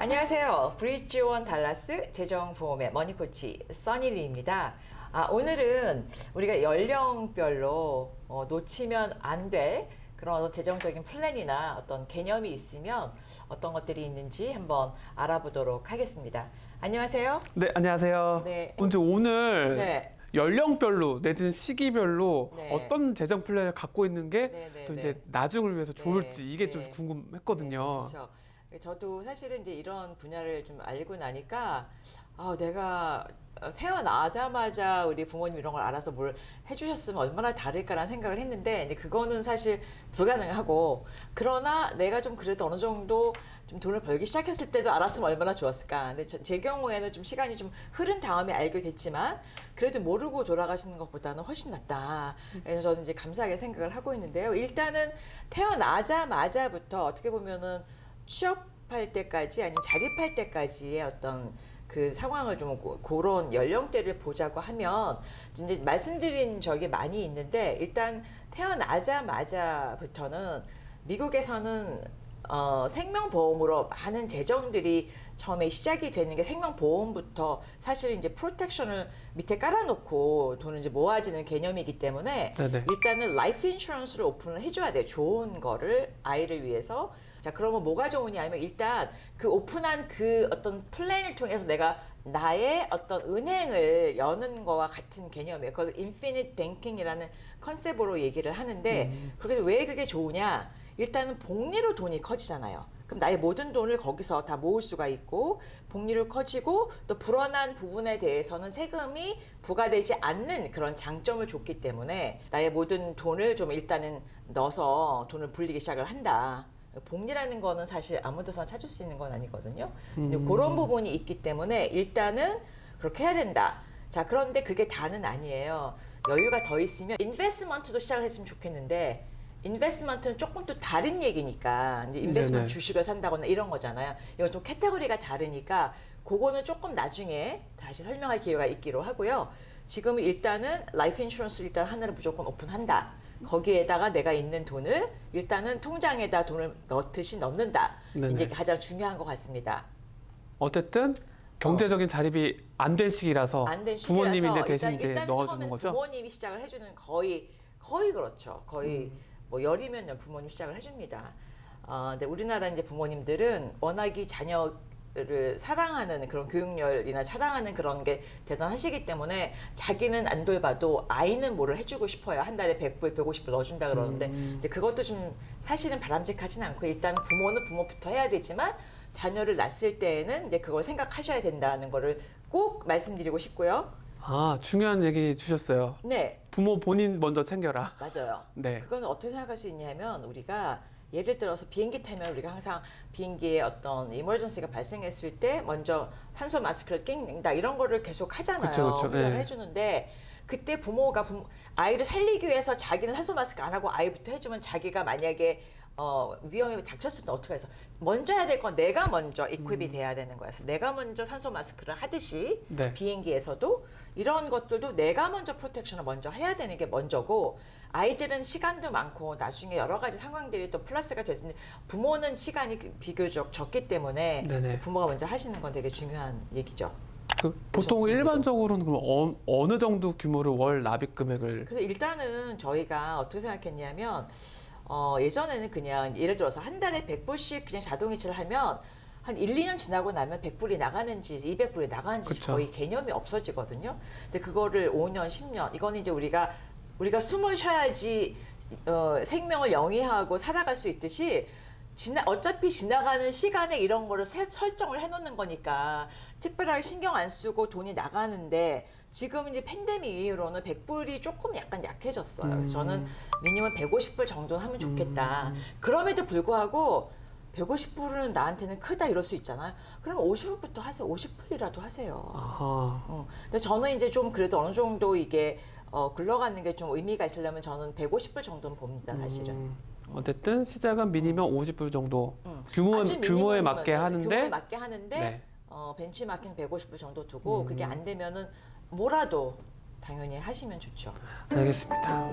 안녕하세요. 브리지원 달라스 재정보험의 머니코치 써니리입니다. 오늘은 우리가 연령별로 놓치면 안 될 그런 재정적인 플랜이나 어떤 개념이 있으면 어떤 것들이 있는지 한번 알아보도록 하겠습니다. 안녕하세요. 네, 안녕하세요. 네. 먼저 오늘 네. 연령별로 내지는 시기별로 네. 어떤 재정 플랜을 갖고 있는 게 네, 또 네, 이제 네. 나중을 위해서 좋을지 네, 이게 네. 좀 궁금했거든요. 그렇죠. 저도 사실은 이제 이런 분야를 좀 알고 나니까 내가 태어나자마자 우리 부모님 이런 걸 알아서 뭘 해주셨으면 얼마나 다를까라는 생각을 했는데 근데 그거는 사실 불가능하고 그러나 내가 좀 그래도 어느 정도 좀 돈을 벌기 시작했을 때도 알았으면 얼마나 좋았을까. 근데 제 경우에는 좀 시간이 좀 흐른 다음에 알게 됐지만 그래도 모르고 돌아가시는 것보다는 훨씬 낫다. 그래서 저는 이제 감사하게 생각을 하고 있는데요. 일단은 태어나자마자부터 어떻게 보면은 취업할 때까지 아니면 자립할 때까지의 어떤 그 상황을 좀 그런 연령대를 보자고 하면 이제 말씀드린 적이 많이 있는데 일단 태어나자마자부터는 미국에서는 생명보험으로 많은 재정들이 처음에 시작이 되는 게 생명보험부터 사실 이제 프로텍션을 밑에 깔아놓고 돈을 이제 모아지는 개념이기 때문에 네네. 일단은 라이프 인슈런스를 오픈을 해줘야 돼요. 좋은 거를 아이를 위해서. 자, 그러면 뭐가 좋으냐 하면 일단 그 오픈한 그 어떤 플랜을 통해서 내가 나의 어떤 은행을 여는 거와 같은 개념이에요. 그걸 인피니트 뱅킹이라는 컨셉으로 얘기를 하는데 그게 왜 그게 좋으냐? 일단은 복리로 돈이 커지잖아요. 그럼 나의 모든 돈을 거기서 다 모을 수가 있고 복리로 커지고 또 불어난 부분에 대해서는 세금이 부과되지 않는 그런 장점을 줬기 때문에 나의 모든 돈을 좀 일단은 넣어서 돈을 불리기 시작을 한다. 복리라는 거는 사실 아무 데서나 찾을 수 있는 건 아니거든요. 근데 그런 부분이 있기 때문에 일단은 그렇게 해야 된다. 자, 그런데 그게 다는 아니에요. 여유가 더 있으면 인베스트먼트도 시작을 했으면 좋겠는데 인베스트먼트는 조금 또 다른 얘기니까 이제 인베스트먼트 네네. 주식을 산다거나 이런 거잖아요. 이건 좀 카테고리가 다르니까 그거는 조금 나중에 다시 설명할 기회가 있기로 하고요. 지금 일단은 라이프 인슈런스 일단 하나를 무조건 오픈한다. 거기에다가 내가 있는 돈을 일단은 통장에다 돈을 넣듯이 넣는다. 네네. 이게 가장 중요한 것 같습니다. 어쨌든 경제적인 자립이 안 된 시기라서 안 된 시기라서 부모님인데 대신 이제 일단 넣어주는 처음에는 거죠. 부모님이 시작을 해주는 거의 그렇죠. 거의 뭐 열이면 부모님 시작을 해줍니다. 근데 우리나라 이제 부모님들은 워낙이 자녀를 사랑하는 그런 교육열이나 사랑하는 그런 게 대단하시기 때문에 자기는 안 돌봐도 아이는 뭐를 해주고 싶어요. 한 달에 100불, 150불 넣어준다 그러는데 근데 그것도 좀 사실은 바람직하지는 않고 일단 부모는 부모부터 해야 되지만 자녀를 낳았을 때에는 이제 그걸 생각하셔야 된다는 거를 꼭 말씀드리고 싶고요. 중요한 얘기 주셨어요. 네, 부모 본인 먼저 챙겨라. 맞아요. 네. 그건 어떻게 생각할 수 있냐면 우리가 예를 들어서 비행기 타면 우리가 항상 비행기에 어떤 이머전시가 발생했을 때 먼저 산소 마스크를 낀다 이런 거를 계속 하잖아요. 그쵸. 훈련을 네. 해주는데 그때 부모가 아이를 살리기 위해서 자기는 산소 마스크 안 하고 아이부터 해주면 자기가 만약에 위험에 닥쳤을 때 어떻게 해서 먼저 해야 될 건 내가 먼저 이퀄이 돼야 되는 거야. 그래서 내가 먼저 산소 마스크를 하듯이 네. 비행기에서도 이런 것들도 내가 먼저 프로텍션을 먼저 해야 되는 게 먼저고 아이들은 시간도 많고 나중에 여러 가지 상황들이 또 플러스가 될 수 있는데 부모는 시간이 비교적 적기 때문에 네네. 부모가 먼저 하시는 건 되게 중요한 얘기죠. 보통 정도로. 일반적으로는 그럼 어느 정도 규모를 월 납입 금액을 그래서 일단은 저희가 어떻게 생각했냐면 예전에는 그냥 예를 들어서 한 달에 100불씩 그냥 자동이체를 하면 한 1, 2년 지나고 나면 100불이 나가는지 200불이 나가는지 그쵸. 거의 개념이 없어지거든요. 근데 그거를 5년, 10년 이거는 이제 우리가 숨을 쉬어야지 생명을 영위하고 살아갈 수 있듯이 어차피 지나가는 시간에 이런 거를 설정을 해놓는 거니까 특별하게 신경 안 쓰고 돈이 나가는데 지금 이제 팬데믹 이후로는 100불이 조금 약간 약해졌어요. 그래서 저는 미니멈 150불 정도 하면 좋겠다. 그럼에도 불구하고 150불은 나한테는 크다 이럴 수 있잖아요. 그럼 50불부터 하세요. 50불이라도 하세요. 아하. 근데 저는 이제 좀 그래도 어느 정도 이게 굴러가는 게 좀 의미가 있으려면 저는 150불 정도는 봅니다, 사실은. 어쨌든 시작은 미니멈 50불 정도 아주 규모에 미니멈이면 맞게 하는데 규모에 맞게 하는데 네. 벤치마킹 150불 정도 두고 그게 안 되면은 뭐라도 당연히 하시면 좋죠. 알겠습니다.